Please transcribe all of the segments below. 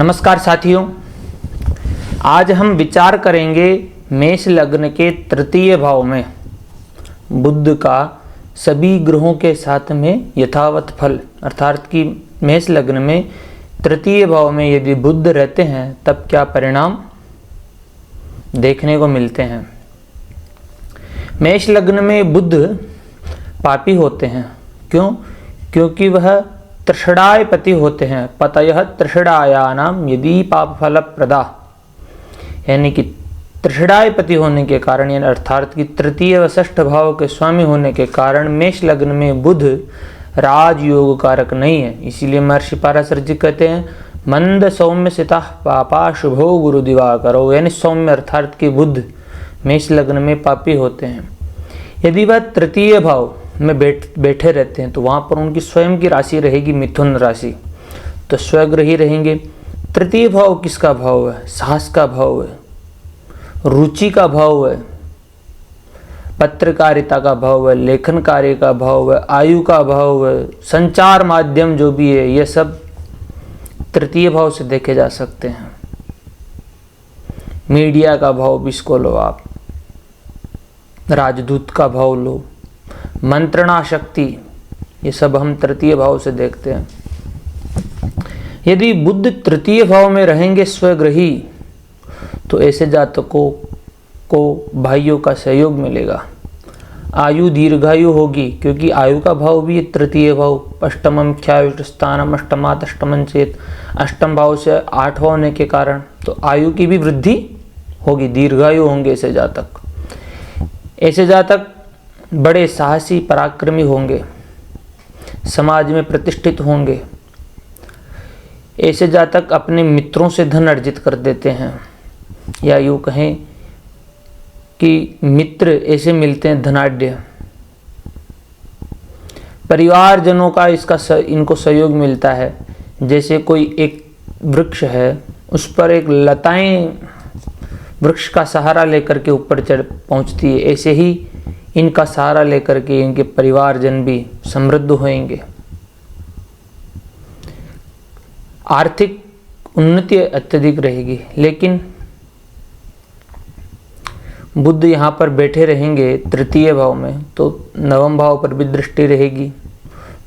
नमस्कार साथियों, आज हम विचार करेंगे मेष लग्न के तृतीय भाव में बुध का सभी ग्रहों के साथ में यथावत फल, अर्थात कि मेष लग्न में तृतीय भाव में यदि बुध रहते हैं तब क्या परिणाम देखने को मिलते हैं। मेष लग्न में बुध पापी होते हैं। क्यों? क्योंकि वह तृषणाय पति होते हैं। पतयः तृषणायानाम यदि पाप फल प्रदा, यानी कि तृषणाय पति होने के कारण, यानी अर्थात कि तृतीय व षष्ठ भाव के स्वामी होने के कारण मेष लग्न में बुध राजयोग कारक नहीं है। इसीलिए महर्षि पाराशर जी कहते हैं मंद सौम्य सिता पापा शुभो गुरु दिवाकरो, यानी सौम्य अर्थात कि बुध मेष लग्न में पापी होते हैं। यदि वह तृतीय भाव में बैठे रहते हैं तो वहाँ पर उनकी स्वयं की राशि रहेगी मिथुन राशि, तो स्वग्रही रहेंगे। तृतीय भाव किसका भाव है? साहस का भाव है, रुचि का भाव है, पत्रकारिता का भाव है, लेखन कार्य का भाव है, आयु का भाव है, संचार माध्यम जो भी है, ये सब तृतीय भाव से देखे जा सकते हैं। मीडिया का भाव भी इसको लो आप, राजदूत का भाव लो, मंत्रणा शक्ति, ये सब हम तृतीय भाव से देखते हैं। यदि बुध तृतीय भाव में रहेंगे स्वग्रही, तो ऐसे जातकों को भाइयों का सहयोग मिलेगा, आयु दीर्घायु होगी, क्योंकि आयु का भाव भी तृतीय भाव। अष्टमम ख्यायुष स्थानम अष्टमात अष्टमं चेत, अष्टम भाव से 8वां होने के कारण तो आयु की भी वृद्धि होगी, दीर्घायु होंगे ऐसे जातक। ऐसे जातक बड़े साहसी पराक्रमी होंगे, समाज में प्रतिष्ठित होंगे। ऐसे जातक अपने मित्रों से धन अर्जित कर देते हैं, या यूँ कहें कि मित्र ऐसे मिलते हैं धनाढ्य। परिवारजनों का इनको सहयोग मिलता है। जैसे कोई एक वृक्ष है, उस पर एक लताएं वृक्ष का सहारा लेकर के ऊपर चढ़ पहुंचती है, ऐसे ही इनका सहारा लेकर के इनके परिवारजन भी समृद्ध होंगे। आर्थिक उन्नति अत्यधिक रहेगी। लेकिन बुध यहाँ पर बैठे रहेंगे तृतीय भाव में, तो नवम भाव पर भी दृष्टि रहेगी।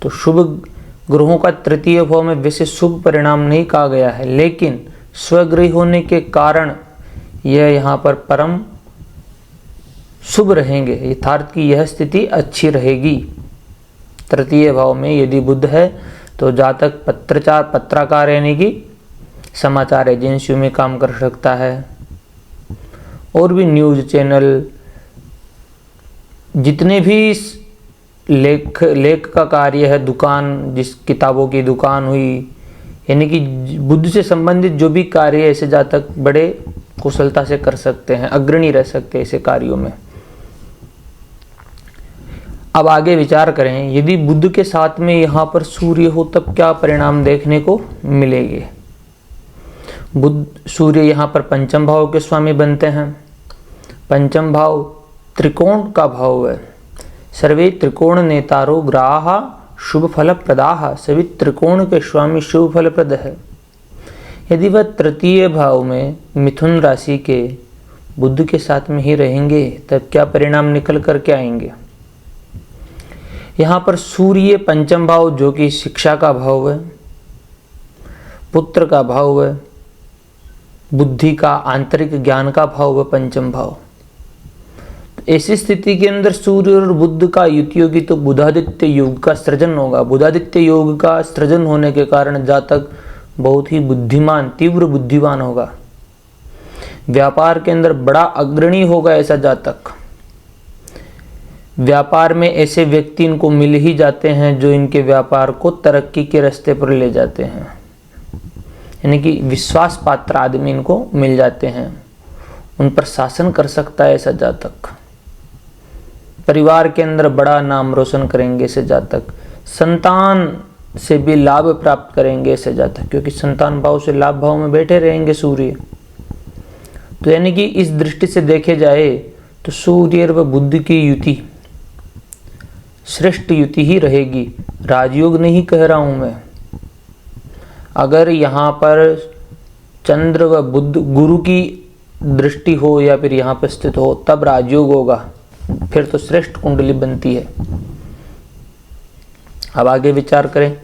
तो शुभ ग्रहों का तृतीय भाव में वैसे शुभ परिणाम नहीं कहा गया है, लेकिन स्वगृह होने के कारण यह यहाँ पर परम शुभ रहेंगे। यथार्थ की यह स्थिति अच्छी रहेगी। तृतीय भाव में यदि बुध है तो जातक पत्रकार यानी कि समाचार एजेंसियों में काम कर सकता है, और भी न्यूज़ चैनल, जितने भी लेख का कार्य है, दुकान, जिस किताबों की दुकान हुई, यानी कि बुद्ध से संबंधित जो भी कार्य है, ऐसे जातक बड़े कुशलता से कर सकते हैं, अग्रणी रह सकते हैं ऐसे कार्यों में। अब आगे विचार करें, यदि बुध के साथ में यहाँ पर सूर्य हो तब क्या परिणाम देखने को मिलेंगे। बुध सूर्य यहाँ पर पंचम भाव के स्वामी बनते हैं। पंचम भाव त्रिकोण का भाव है। सर्वे त्रिकोण नेतारो ग्राहा शुभ फल प्रदाह, सभी त्रिकोण के स्वामी शुभ फल प्रद है। यदि वह तृतीय भाव में मिथुन राशि के बुध के साथ में ही रहेंगे तब क्या परिणाम निकल कर के आएंगे। यहाँ पर सूर्य पंचम भाव जो कि शिक्षा का भाव है, पुत्र का भाव है, बुद्धि का, आंतरिक ज्ञान का भाव है पंचम भाव। तो ऐसी स्थिति के अंदर सूर्य और बुध का युति होगी तो बुधादित्य योग का सृजन होगा। बुधादित्य योग का सृजन होने के कारण जातक बहुत ही बुद्धिमान, तीव्र बुद्धिमान होगा। व्यापार के अंदर बड़ा अग्रणी होगा ऐसा जातक। व्यापार में ऐसे व्यक्ति इनको मिल ही जाते हैं जो इनके व्यापार को तरक्की के रास्ते पर ले जाते हैं, यानी कि विश्वास पात्र आदमी इनको मिल जाते हैं, उन पर शासन कर सकता है ऐसा जातक। परिवार के अंदर बड़ा नाम रोशन करेंगे ऐसे जातक। संतान से भी लाभ प्राप्त करेंगे ऐसे जातक, क्योंकि संतान भाव से लाभ भाव में बैठे रहेंगे सूर्य। तो यानी कि इस दृष्टि से देखे जाए तो सूर्य व बुध की युति श्रेष्ठ युति ही रहेगी। राजयोग नहीं कह रहा हूं मैं। अगर यहाँ पर चंद्र व बुध गुरु की दृष्टि हो या फिर यहाँ पर स्थित हो तब राजयोग होगा, फिर तो श्रेष्ठ कुंडली बनती है। अब आगे विचार करें,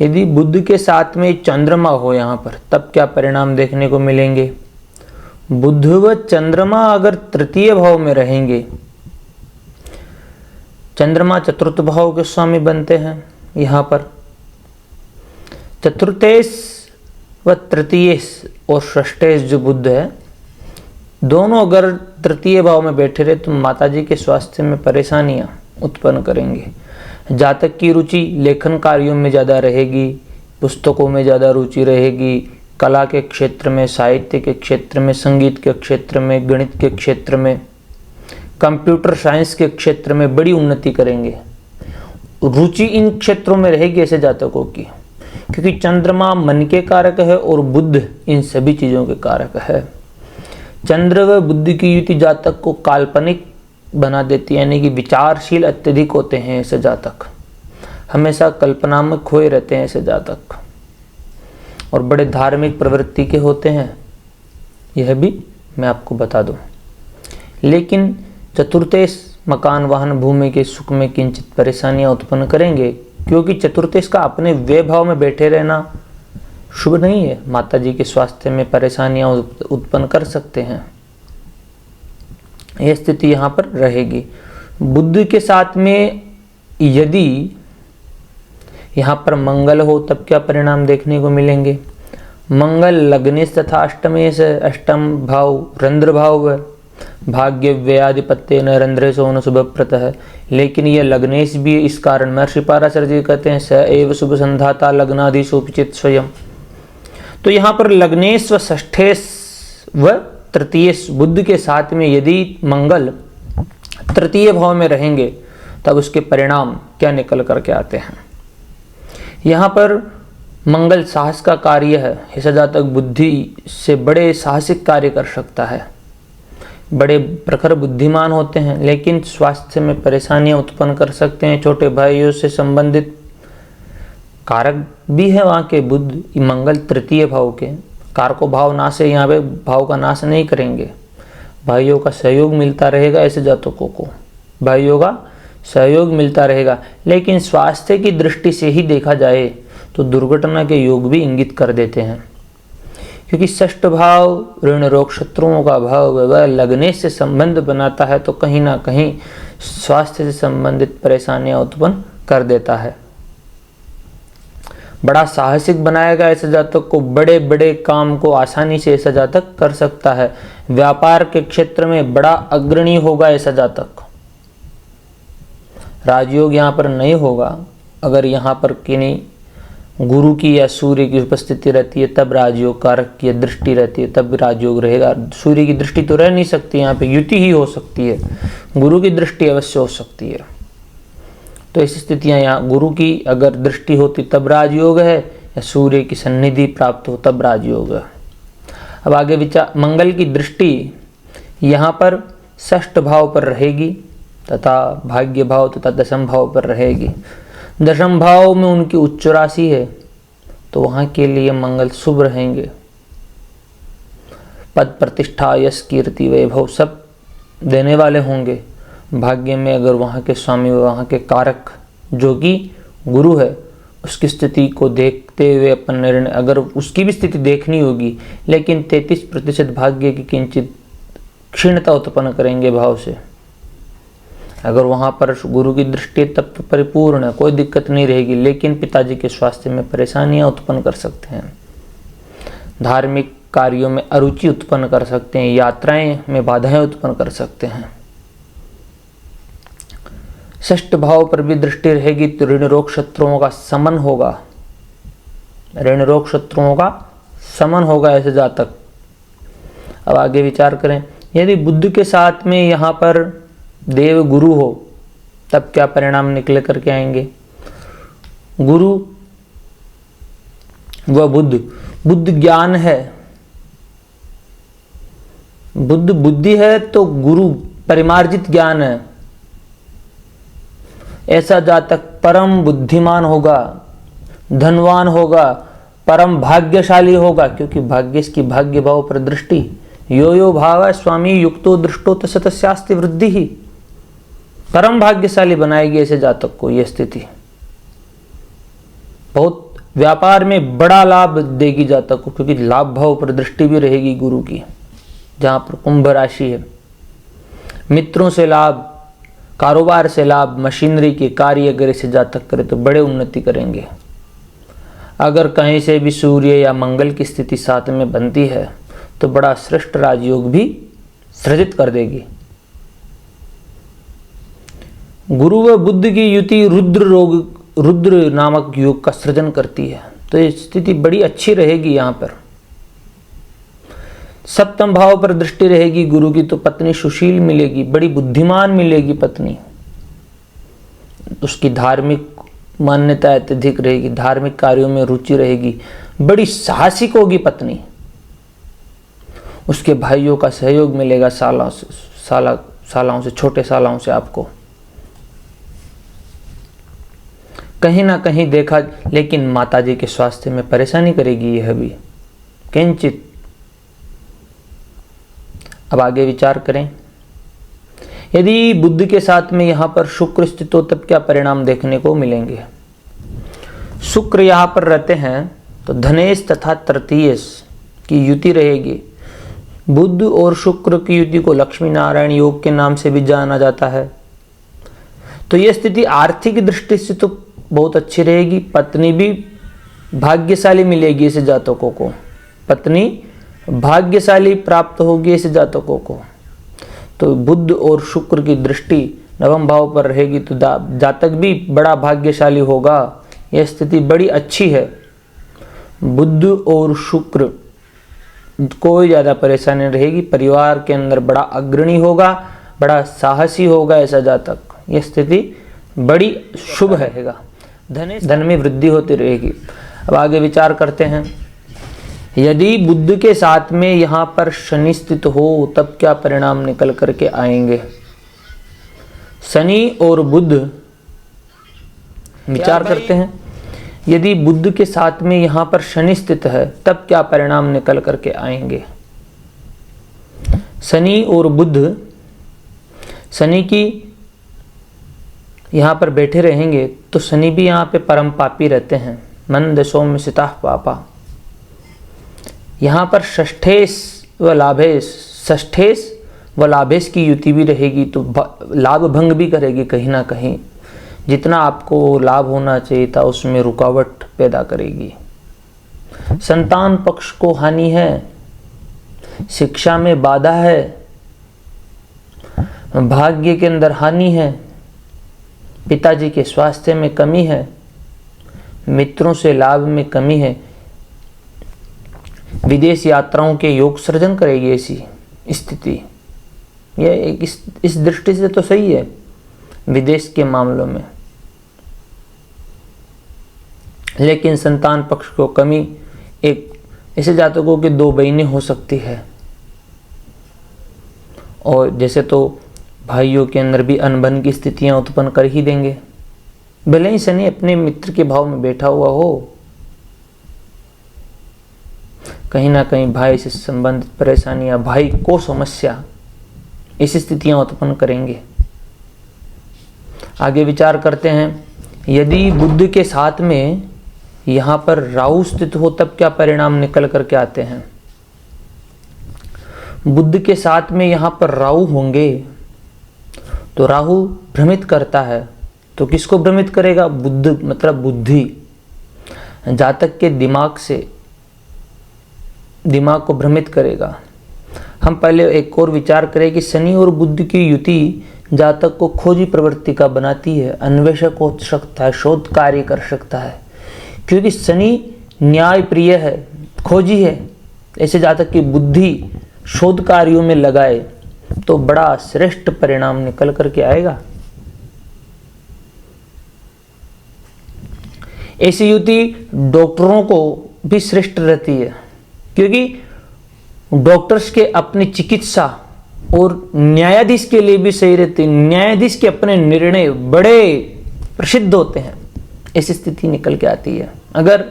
यदि बुध के साथ में चंद्रमा हो यहाँ पर तब क्या परिणाम देखने को मिलेंगे। बुध व चंद्रमा अगर तृतीय भाव में रहेंगे, चंद्रमा चतुर्थ भाव के स्वामी बनते हैं। यहाँ पर चतुर्थेश व तृतीयेश और षष्ठेश जो बुध है, दोनों अगर तृतीय भाव में बैठे रहे तो माताजी के स्वास्थ्य में परेशानियां उत्पन्न करेंगे। जातक की रुचि लेखन कार्यों में ज़्यादा रहेगी, पुस्तकों में ज़्यादा रुचि रहेगी, कला के क्षेत्र में, साहित्य के क्षेत्र में, संगीत के क्षेत्र में, गणित के क्षेत्र में, कंप्यूटर साइंस के क्षेत्र में बड़ी उन्नति करेंगे। रुचि इन क्षेत्रों में रहेगी ऐसे जातकों की, क्योंकि चंद्रमा मन के कारक है और बुध इन सभी चीज़ों के कारक है। चंद्र व बुध की युति जातक को काल्पनिक बना देती है, यानी कि विचारशील अत्यधिक होते हैं ऐसे जातक, हमेशा कल्पना में खोए रहते हैं ऐसे जातक, और बड़े धार्मिक प्रवृत्ति के होते हैं, यह भी मैं आपको बता दूं। लेकिन चतुर्थेश मकान वाहन भूमि के सुख में किंचित परेशानियां उत्पन्न करेंगे, क्योंकि चतुर्थेश का अपने व्यय भाव में बैठे रहना शुभ नहीं है, माताजी के स्वास्थ्य में परेशानियां उत्पन्न कर सकते हैं। यह स्थिति यहाँ पर रहेगी। बुध के साथ में यदि यहाँ पर मंगल हो तब क्या परिणाम देखने को मिलेंगे। मंगल लग्नेश तथा अष्टमेश, अष्टम भाव रंध्र भाव है, भाग्य व्ययाधिपत्य न रंध्रे सोन शुभप्रत है। लेकिन यह लग्नेश भी इस कारण महर्षि पाराशर जी कहते हैं स एव शुभ संधाता लग्नाधीशोपिचित स्वयं। तो यहाँ पर लग्नेश व षष्ठेश व तृतीयेश बुध के साथ में यदि मंगल तृतीय भाव में रहेंगे तब उसके परिणाम क्या निकल करके आते हैं। यहाँ पर मंगल साहस का कार्य है, ऐसा जातक बुद्धि से बड़े साहसिक कार्य कर सकता है, बड़े प्रखर बुद्धिमान होते हैं, लेकिन स्वास्थ्य में परेशानियां उत्पन्न कर सकते हैं। छोटे भाइयों से संबंधित कारक भी है वहाँ के बुध मंगल तृतीय भाव के कारको भाव नाश है, यहाँ पे भाव का नाश नहीं करेंगे। भाइयों का सहयोग मिलता रहेगा ऐसे जातकों को, भाइयों का सहयोग मिलता रहेगा। लेकिन स्वास्थ्य की दृष्टि से ही देखा जाए तो दुर्घटना के योग भी इंगित कर देते हैं, क्योंकि षष्ठ भाव ऋण रोग शत्रुओं का भाव वह लगने से संबंध बनाता है, तो कहीं ना कहीं स्वास्थ्य से संबंधित परेशानियां उत्पन्न कर देता है। बड़ा साहसिक बनाएगा ऐसे जातक को, बड़े बड़े काम को आसानी से ऐसा जातक कर सकता है। व्यापार के क्षेत्र में बड़ा अग्रणी होगा ऐसा जातक। राजयोग यहाँ पर नहीं होगा, अगर यहाँ पर किन्हीं गुरु की या सूर्य की उपस्थिति रहती है तब राजयोग कारक की दृष्टि रहती है तब राजयोग रहेगा। सूर्य की दृष्टि तो रह नहीं सकती, यहाँ पे युति ही हो सकती है, गुरु की दृष्टि अवश्य हो सकती है। तो ऐसी स्थितियां यहाँ गुरु की अगर दृष्टि होती तब राजयोग है, या सूर्य की सन्निधि प्राप्त हो तब राजयोग है। अब आगे विचार, मंगल की दृष्टि यहाँ पर षष्ठ भाव पर रहेगी तथा भाग्य भाव तथा दशम भाव पर रहेगी। दशम भाव में उनकी उच्च राशि है तो वहाँ के लिए मंगल शुभ रहेंगे। पद प्रतिष्ठा यश कीर्ति वैभव सब देने वाले होंगे। भाग्य में अगर वहाँ के स्वामी वहाँ के कारक जो कि गुरु है उसकी स्थिति को देखते हुए अपन निर्णय, अगर उसकी भी स्थिति देखनी होगी, लेकिन 33% भाग्य की किंचित क्षीणता उत्पन्न करेंगे भाव से। अगर वहाँ पर गुरु की दृष्टि तब तो परिपूर्ण है, कोई दिक्कत नहीं रहेगी, लेकिन पिताजी के स्वास्थ्य में परेशानियां उत्पन्न कर सकते हैं, धार्मिक कार्यों में अरुचि उत्पन्न कर सकते हैं, यात्राएं में बाधाएं उत्पन्न कर सकते हैं। षष्ठ भाव पर भी दृष्टि रहेगी तो ऋण रोग शत्रुओं का समन होगा, ऋण रोग शत्रुओं का समन होगा ऐसे जातक। अब आगे विचार करें, यदि बुध के साथ में यहाँ पर देव गुरु हो तब क्या परिणाम निकले करके आएंगे। गुरु व बुध, बुध ज्ञान है, बुद्ध बुद्धि है तो गुरु परिमार्जित ज्ञान है। ऐसा जातक परम बुद्धिमान होगा, धनवान होगा, परम भाग्यशाली होगा, क्योंकि भाग्य इसकी भाग्य भाव पर दृष्टि। यो यो भाव स्वामी युक्तो दृष्टो तस्यास्ति वृद्धि ही। परम भाग्यशाली बनाएगी ऐसे जातक को यह स्थिति। बहुत व्यापार में बड़ा लाभ देगी जातक को, क्योंकि लाभ भाव पर दृष्टि भी रहेगी गुरु की, जहां पर कुंभ राशि है। मित्रों से लाभ, कारोबार से लाभ, मशीनरी के कार्य अगर इसे जातक करे तो बड़े उन्नति करेंगे। अगर कहीं से भी सूर्य या मंगल की स्थिति साथ में बनती है तो बड़ा श्रेष्ठ राजयोग भी सृजित कर देगी। गुरु व बुद्ध की युति रुद्र नामक योग का सृजन करती है, तो ये स्थिति बड़ी अच्छी रहेगी। यहाँ पर सप्तम भाव पर दृष्टि रहेगी गुरु की, तो पत्नी सुशील मिलेगी, बड़ी बुद्धिमान मिलेगी पत्नी। उसकी धार्मिक मान्यता अत्यधिक रहेगी, धार्मिक कार्यों में रुचि रहेगी, बड़ी साहसिक होगी पत्नी। उसके भाइयों का सहयोग मिलेगा, सालाओं से, छोटे सालाओं से आपको। कहीं ना कहीं देखा, लेकिन माताजी के स्वास्थ्य में परेशानी करेगी यह भी किंचित। अब आगे विचार करें, यदि बुद्ध के साथ में यहां पर शुक्र स्थित हो तब क्या परिणाम देखने को मिलेंगे। शुक्र यहां पर रहते हैं तो धनेश तथा तृतीयेश की युति रहेगी। बुद्ध और शुक्र की युति को लक्ष्मी नारायण योग के नाम से भी जाना जाता है। तो यह स्थिति आर्थिक दृष्टि से तो बहुत अच्छी रहेगी। पत्नी भी भाग्यशाली मिलेगी इसे जातकों को, पत्नी भाग्यशाली प्राप्त होगी इसे जातकों को। तो बुद्ध और शुक्र की दृष्टि नवम भाव पर रहेगी तो जातक भी बड़ा भाग्यशाली होगा। यह स्थिति बड़ी अच्छी है। बुद्ध और शुक्र कोई ज़्यादा परेशानी नहीं रहेगी। परिवार के अंदर बड़ा अग्रणी होगा, बड़ा साहसी होगा ऐसा जातक। यह स्थिति बड़ी शुभ रहेगा। धन में वृद्धि होती रहेगी। अब आगे विचार करते हैं, यदि बुद्ध के साथ में यहाँ पर शनि स्थित हो तब क्या परिणाम निकल करके आएंगे। शनि और बुद्ध विचार करते हैं, यदि बुद्ध के साथ में यहाँ पर शनि स्थित है तब क्या परिणाम निकल करके आएंगे। शनि और बुद्ध, शनि की यहाँ पर बैठे रहेंगे तो शनि भी यहाँ पे परम पापी रहते हैं। मंद सौम्य सिता पापा। यहाँ पर षष्ठेश व लाभेश की युति भी रहेगी, तो लाभ भंग भी करेगी कहीं ना कहीं। जितना आपको लाभ होना चाहिए था उसमें रुकावट पैदा करेगी। संतान पक्ष को हानि है, शिक्षा में बाधा है, भाग्य के अंदर हानि है, पिताजी के स्वास्थ्य में कमी है, मित्रों से लाभ में कमी है। विदेश यात्राओं के योग सृजन करेगी ऐसी स्थिति। यह एक इस दृष्टि से तो सही है विदेश के मामलों में, लेकिन संतान पक्ष को कमी, एक ऐसे जातकों की दो बहनें हो सकती है, और जैसे तो भाइयों के अंदर भी अनबन की स्थितियां उत्पन्न कर ही देंगे। भले ही शनि अपने मित्र के भाव में बैठा हुआ हो, कहीं ना कहीं भाई से संबंधित परेशानियां, भाई को समस्या, ऐसी स्थितियां उत्पन्न करेंगे। आगे विचार करते हैं, यदि बुद्ध के साथ में यहाँ पर राहु स्थित हो तब क्या परिणाम निकल करके आते हैं। बुद्ध के साथ में यहाँ पर राहु होंगे तो राहु भ्रमित करता है, तो किसको भ्रमित करेगा। बुद्ध मतलब बुद्धि, जातक के दिमाग को भ्रमित करेगा। हम पहले एक और विचार करें कि शनि और बुद्ध की युति जातक को खोजी प्रवृत्ति का बनाती है, अन्वेषक हो सकता है, शोध कार्य कर सकता है, क्योंकि शनि न्याय प्रिय है, खोजी है। ऐसे जातक की बुद्धि शोध कार्यों में लगाए तो बड़ा श्रेष्ठ परिणाम निकल करके आएगा। ऐसी युति डॉक्टरों को भी श्रेष्ठ रहती है, क्योंकि डॉक्टर्स के अपनी चिकित्सा और न्यायाधीश के लिए भी सही रहती है। न्यायाधीश के अपने निर्णय बड़े प्रसिद्ध होते हैं। ऐसी स्थिति निकल के आती है। अगर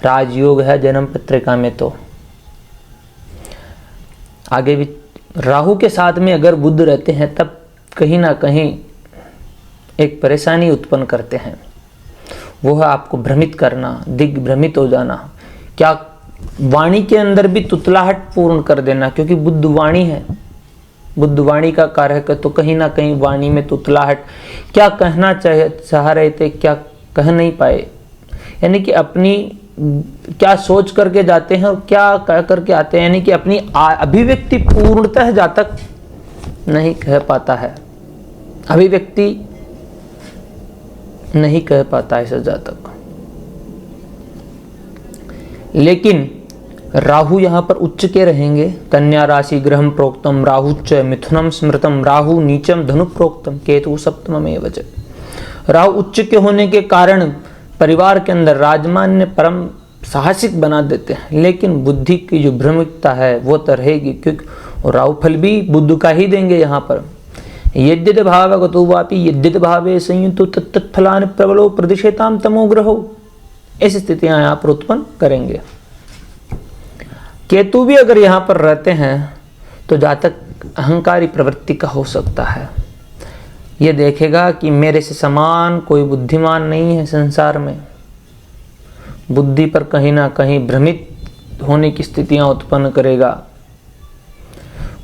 राजयोग है जन्म पत्रिका में। तो आगे भी राहु के साथ में अगर बुध रहते हैं तब कहीं ना कहीं एक परेशानी उत्पन्न करते हैं, वो है आपको भ्रमित करना, दिग्भ्रमित हो जाना, क्या वाणी के अंदर भी तुतलाहट पूर्ण कर देना, क्योंकि बुध वाणी है, बुध वाणी का कारक है। तो कहीं ना कहीं वाणी में तुतलाहट, क्या कहना चाह रहे थे क्या कह नहीं पाए, यानी कि अपनी क्या सोच करके जाते हैं और क्या कह करके आते हैं, यानी कि अपनी अभिव्यक्ति पूर्णतः जातक नहीं कह पाता है, अभिव्यक्ति नहीं कह पाता ऐसा जातक। लेकिन राहु यहां पर उच्च के रहेंगे। कन्या राशि ग्रहम प्रोक्तम राहुच्च मिथुनम स्मृतम राहु नीचम धनु प्रोक्तम केतु सप्तममेव च। राहु उच्च के होने के कारण परिवार के अंदर राजमान्य परम साहसिक बना देते हैं, लेकिन बुद्धि की जो भ्रमिकता है वो तो रहेगी, क्योंकि राहु फल भी बुद्ध का ही देंगे। यहाँ पर यद्यद भावगतो वापि यद्यद भावे संयुतो तत्तत्फलानि प्रबलो प्रदिशेताम तमो ग्रहो, ऐसी स्थितियां यहाँ पर उत्पन्न करेंगे। केतु भी अगर यहाँ पर रहते हैं तो जातक अहंकारी प्रवृत्ति का हो सकता है। ये देखेगा कि मेरे से समान कोई बुद्धिमान नहीं है संसार में, बुद्धि पर कहीं ना कहीं भ्रमित होने की स्थितियां उत्पन्न करेगा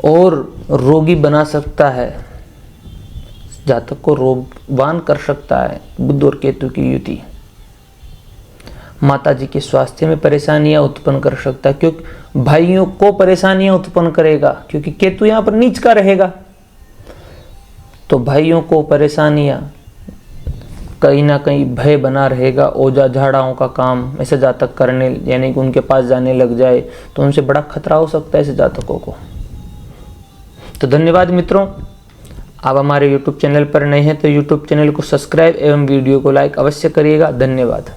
और रोगी बना सकता है, जातक को रोगवान कर सकता है बुध और केतु की युति। माता जी के स्वास्थ्य में परेशानियां उत्पन्न कर सकता है, क्योंकि भाइयों को परेशानियां उत्पन्न करेगा, क्योंकि केतु यहां पर नीच का रहेगा। तो भाइयों को परेशानियां, कहीं ना कहीं भय बना रहेगा, ओझा झाड़ाओं का काम ऐसे जातक करने, यानी कि उनके पास जाने लग जाए तो उनसे बड़ा खतरा हो सकता है ऐसे जातकों को। तो धन्यवाद मित्रों, आप हमारे YouTube चैनल पर नए हैं तो YouTube चैनल को सब्सक्राइब एवं वीडियो को लाइक अवश्य करिएगा। धन्यवाद।